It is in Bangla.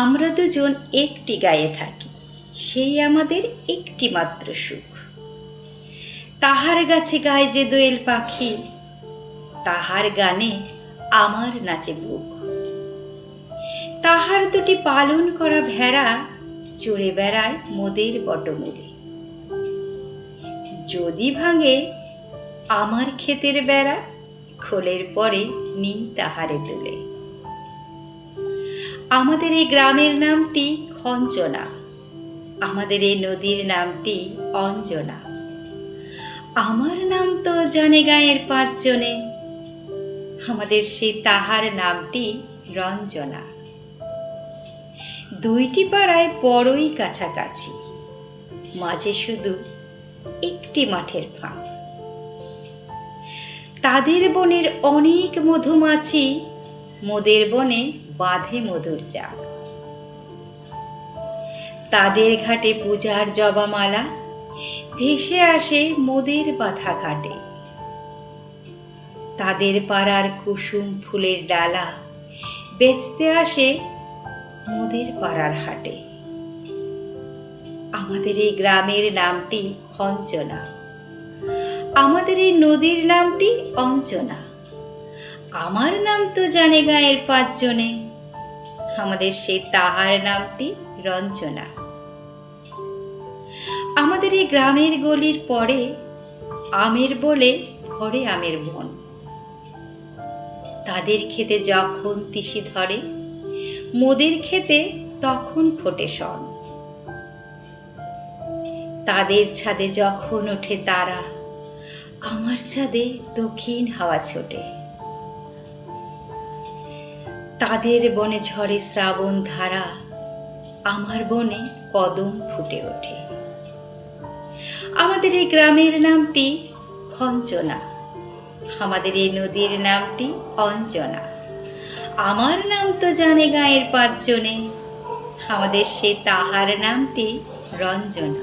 আমরা দুজন একটি গায়ে থাকি, সেই আমাদের একটি মাত্র সুখ। তাহার গাছে গায় যে দোয়েল পাখি, তাহার গানে আমার নাচে বুক। তাহার দুটি পালন করা ভেড়া চড়ে বেড়ায় মোদের বটমূলে। যদি ভাঙে আমার ক্ষেতের বেড়া, খোলের পরে নিই তাহারে তুলে। আমাদের এই গ্রামের নামটি খঞ্চনা, আমাদের এই নদীর নামটি অঞ্জনা। আমার নাম তো জানে গাঁয়ের পাঁচজনে, আমাদের সেই তাহার নামটি রঞ্জনা। দুইটি পাড়ায় বড়ই কাছাকাছি, মাঝে শুধু একটি মাঠের ফাঁক। তাদের বনের অনেক মধুমাছি, মোদের বনে বাঁধে মধুর চাক। তাদের ঘাটে পূজার জবামালা ভেসে আসে মোদের বাঁধা ঘাটে। তাদের পাড়ার কুসুম ফুলের ডালা বেচতে আসে মোদের পাড়ার হাটে। আমাদের এই গ্রামের নামটি খঞ্চনা, আমাদের এই নদীর নামটি অঞ্জনা। আমার নাম তো জানে গাঁয়ের পাঁচজনে, আমাদের সেই তাহার নামটি রঞ্জনা। আমাদের এই গ্রামের গলির পরে আমের বলে ভরে আমের বন। তাদের খেতে যখন তিসি ধরে, মোদের খেতে তখন ফোটে শন। তাদের ছাদে যখন ওঠে তারা, আমার ছাদে দক্ষিণ হাওয়া ছোটে। তাদের বনে ঝরে শ্রাবণ ধারা, আমার বনে কদম ফুটে ওঠে। আমাদের এই গ্রামের নামটি খঞ্চনা, আমাদের এই নদীর নামটি অঞ্জনা। আমার নাম তো জানে গাঁয়ের পাঁচজনে, আমাদের সে তাহার নামটি রঞ্জনা।